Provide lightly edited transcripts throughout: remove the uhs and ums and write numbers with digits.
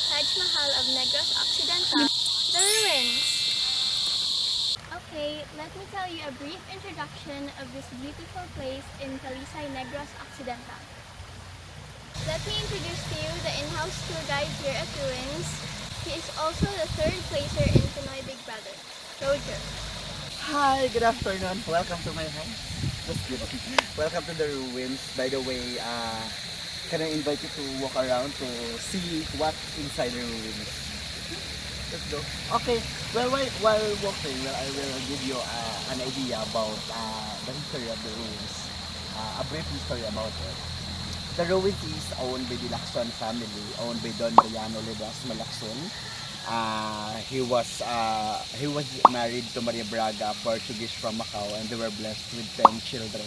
Taj Mahal of Negros Occidental, the ruins. Okay, let me tell you a brief introduction of this beautiful place in Talisay, Negros Occidental. Let me introduce to you the in-house tour guide here at ruins. He is also the third placer in Pinoy Big Brother, Roger. Hi, good afternoon. Welcome to my house. Just kidding. Welcome to the ruins. By the way, can I invite you to walk around to see what's inside the ruins? Let's go. Okay. Well, while walking, I will give you an idea about the history of the ruins. A brief history about it. The ruins is owned by the Lacson family, owned by Don Mariano Ledesma Lacson. He was married to Maria Braga, Portuguese from Macau, and they were blessed with 10 children.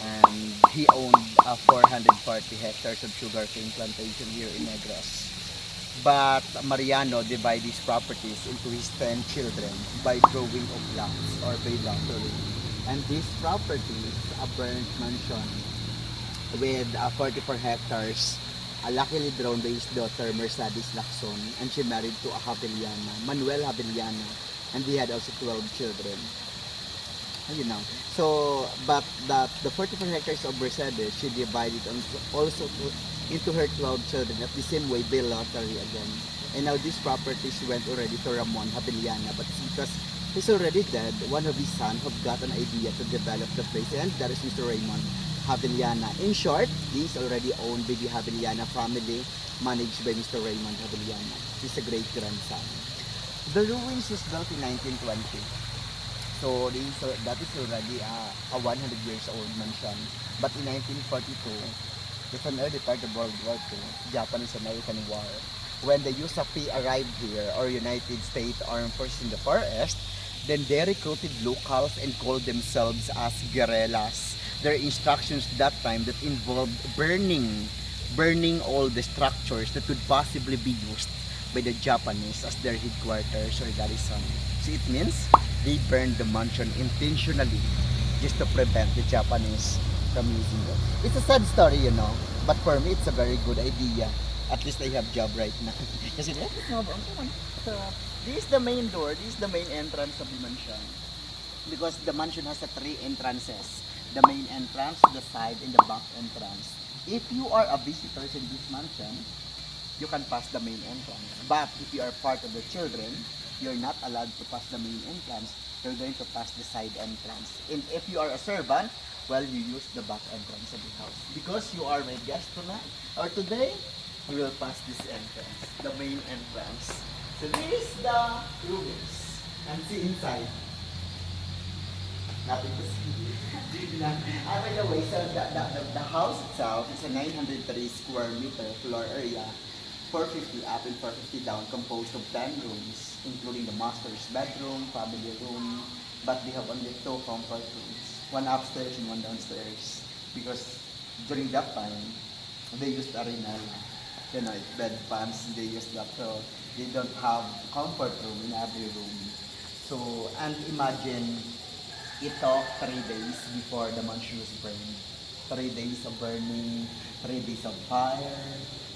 And he owned 440 hectares of sugarcane plantation here in Negros. But Mariano divided his properties into his 10 children by drawing of lots or by lottery. And this property is a burnt mansion with 44 hectares, luckily drawn by his daughter Mercedes Lacson, and she married to a Haveliana, Manuel Haveliana, and they had also 12 children. You know. So, but the 44 hectares of Mercedes, she divided also into her 12 children at the same way by lottery again. And now these properties went already to Ramon Haveliana, but because he's already dead, one of his sons have got an idea to develop the place, and that is Mr. Raymond Haveliana. In short, he is already owned by the Haveliana family, managed by Mr. Raymond Haveliana. He's a great-grandson. The ruins was built in 1920. So that is already a 100 years old mansion. But in 1942, it's an early part of World War II, Japanese-American War. When the USAP arrived here, or United States Armed Forces in the Far East, then they recruited locals and called themselves as guerrillas. Their instructions that time that involved burning all the structures that could possibly be used by the Japanese as their headquarters or garrison. So it means they burned the mansion intentionally just to prevent the Japanese from using it. It's a sad story, but for me it's a very good idea. At least I have job right now. Kasi so, this is the main door, this is the main entrance of the mansion. Because the mansion has three entrances. The main entrance, the side, and the back entrance. If you are a visitor in this mansion, you can pass the main entrance. But if you are part of the children, you're not allowed to pass the main entrance. You're going to pass the side entrance. And if you are a servant, well, you use the back entrance of the house. Because you are my guest tonight, or today, you will pass this entrance, the main entrance. So this is the ruins. And see inside. Nothing to see. By the way, so the house itself is a 903 square meter floor area, 450 up and 450 down, composed of 10 rooms, including the master's bedroom, family room, but they have only 2 comfort rooms, one upstairs and one downstairs, because during that time, they used arenal, bed pans, they used that, so they don't have comfort room in every room. So, and imagine, it took 3 days before the mansion was burned. 3 days of burning, 3 days of fire.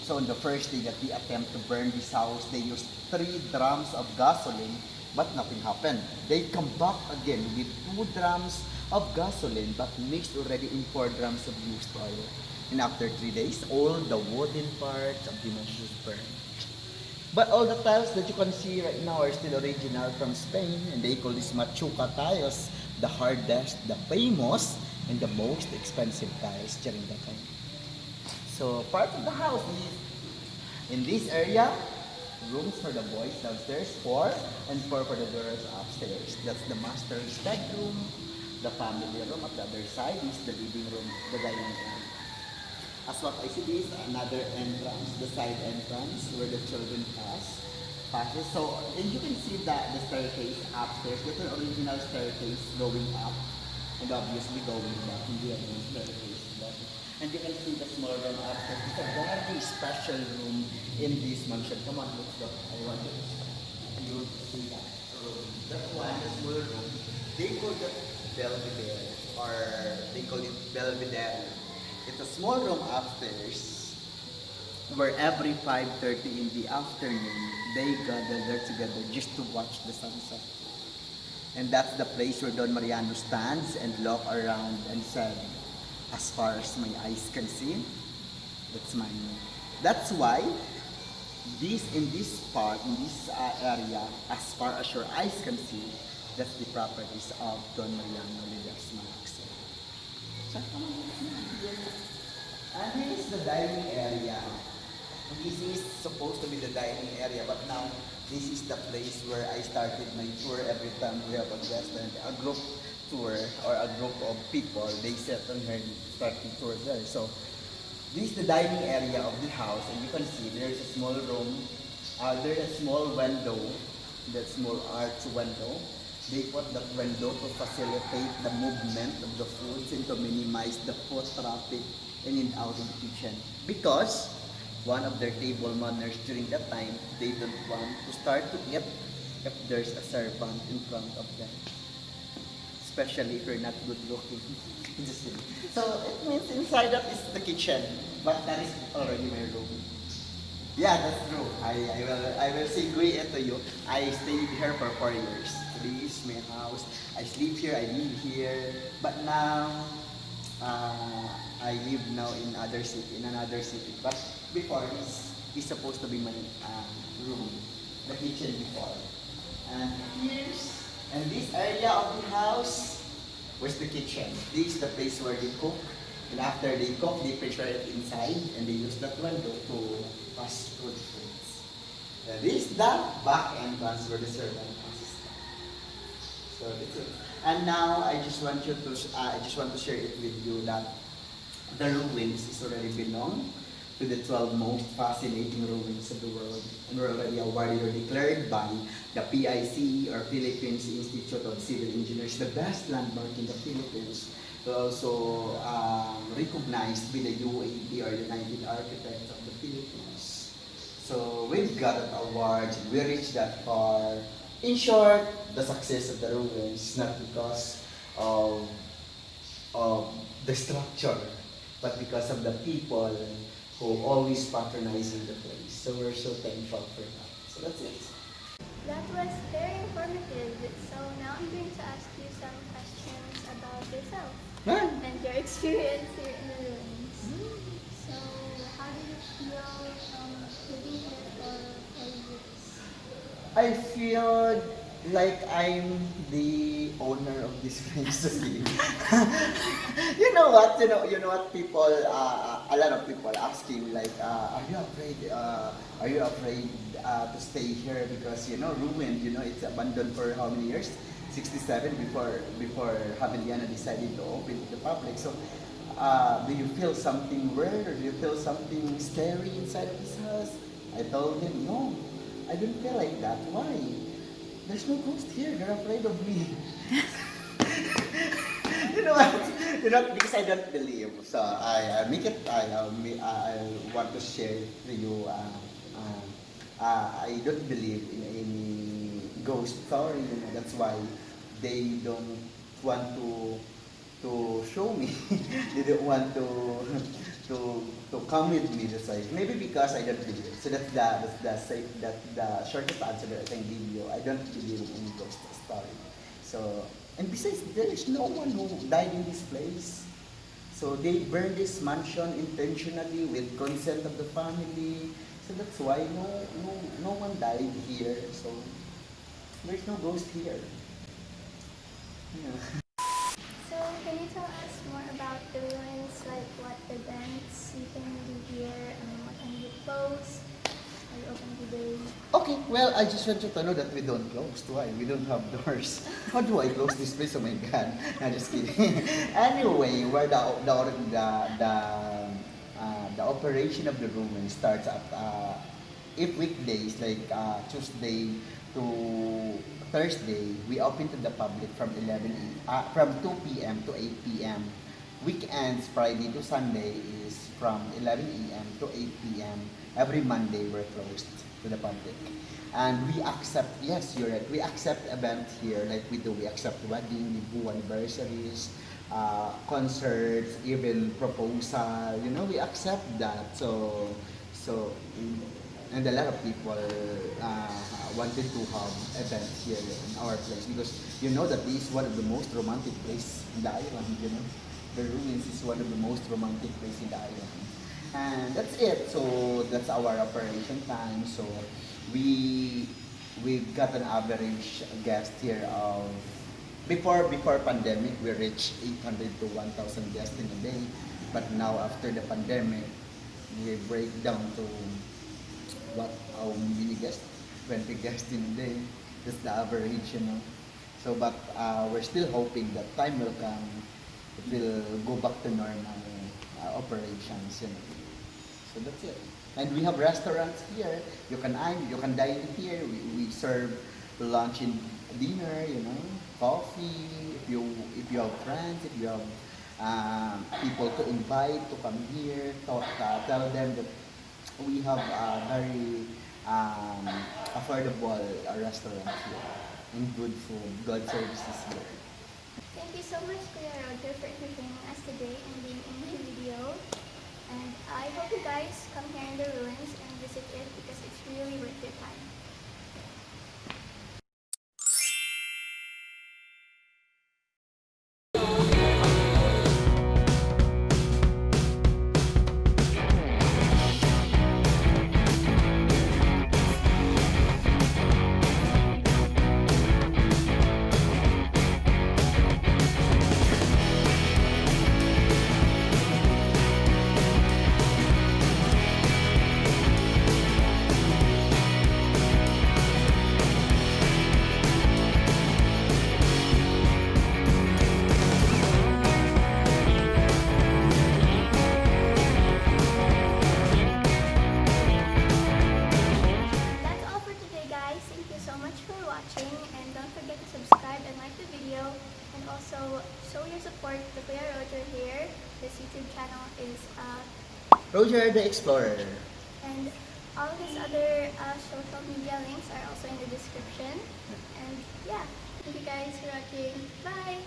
So on the first day that they attempt to burn this house, they used 3 drums of gasoline, but nothing happened. They come back again with 2 drums of gasoline, but mixed already in 4 drums of used oil. And after 3 days, all the wooden parts of the mansion was burned. But all the tiles that you can see right now are still original from Spain, and they call this Machuca tiles, the hardest, the famous, and the most expensive tiles during that time. So part of the house is in this area, rooms for the boys downstairs, 4, and 4 for the girls upstairs. That's the master's bedroom, the family room. At the other side is the living room, the dining room. As what I see, this is another entrance, the side entrance where the children passes. So, and you can see that the staircase upstairs. That's an original staircase going up and obviously going back in the other staircase. And you can see the small room upstairs. It's a very special room in this mansion. Come on, let's go. I want you to see that room. That one, the small room, they call it Belvedere, or they call it Belvedere. It's a small room upstairs where every 5:30 in the afternoon, they gather there together just to watch the sunset. And that's the place where Don Mariano stands and look around and said, as far as my eyes can see, that's mine. That's why in this part, in this area, as far as your eyes can see, that's the properties of Don Mariano Ledesma. And here is the dining area. This is supposed to be the dining area, but now this is the place where I started my tour. Every time we have a guest and a group tour or a group of people, they set on here starting tour there. So this is the dining area of the house, and you can see there's a small room. There's a small window, that small arch window. They put that window to facilitate the movement of the foods and to minimize the foot traffic in and out of the kitchen. Because one of their table manners during that time, they don't want to start to eat if there's a servant in front of them. Especially if you're not good looking. Just kidding. So it means inside of is the kitchen, but that is already my room. Yeah, that's true. I will say great to you. I stayed here for 4 years. This is my house. I sleep here, I live here. But now I live now in another city. But before is supposed to be my room, the kitchen before. And this area of the house was the kitchen. This is the place where they cook. And after they cook, they prepare it inside and they use that window to pass through the foods. This is the back entrance where the servant passes. So that's it. And now I just want to share it with you that the ruins is already belong to the 12 most fascinating ruins of the world, and were already awarded or declared by the PIC or Philippines Institute of Civil Engineers the best landmark in the Philippines. Also recognized by the UAP or United Architects of the Philippines. So we've got an award, we reached that far. In short, the success of the ruins is not because of the structure, but because of the people who always patronizing the place. So we're so thankful for that. So that's it. That was very informative. So now I'm going to ask you some questions about yourself and your experience here in the ruins. So how did you feel living here for 4 years? I feel like I'm the owner of this place. Just kidding. You know what? You know what? People, a lot of people asking like, are you afraid? Are you afraid to stay here because ruined? It's abandoned for how many years? 67 before Javeliana decided to open to the public. So, do you feel something weird or do you feel something scary inside of this house? I told him, no, I don't feel like that. Why? There's no ghost here. They're afraid of me. You know what? Because I don't believe. So I want to share to you. I don't believe in any ghost story. That's why they don't want to show me. They don't want to come with me. That's why. Maybe because I don't believe. So that's the shortest answer that I can give you. I don't believe in any ghost story. So, and besides, there is no one who died in this place. So they burned this mansion intentionally with consent of the family. So that's why no one died here. So there's no ghost here. Yeah. So can you tell us more about the ruins, like what events you can do here, what time you close, are you open today? Okay, well, I just want you to know that we don't close. Why? We don't have doors. How do I close this place? Oh my God! No, just kidding. Anyway, where the operation of the ruin starts at if weekdays like Tuesday to Thursday, we open to the public from 2 p.m. to 8 p.m. Weekends, Friday to Sunday, is from 11 a.m. to 8 p.m. Every Monday, we're closed to the public. And we accept, yes, you're right, we accept events here like we do. We accept wedding, we do anniversaries, concerts, even proposal, we accept that. So, and a lot of people wanted to have events here in our place because you know that this is one of the most romantic place in the island, you know. The ruins is one of the most romantic place in the island. And that's it. So that's our operation time. So we we got an average guest here of before pandemic we reached 800 to 1,000 guests in a day. But now after the pandemic, we break down to what how many guests, 20 guests in a day. That's the average, you know. So, but we're still hoping that time will come. It will go back to normal operations, you know. So that's it. And we have restaurants here. You can dine here. We serve lunch and dinner, you know, coffee. If you have friends, if you have people to invite to come here, tell them that we have a very affordable restaurant here and good food, good services here. Thank you so much, Kuya Roger, for entertaining us today and being in my video. And I hope you guys come here in the ruins and visit it because it's really worth your time. That's all for today, guys. Thank you so much for watching, and don't forget to subscribe and like the video, and also show your support to Kuya Roger here. This YouTube channel is Roger the Explorer. and all his other social media links are also in the description. And yeah, thank you guys for watching. Bye!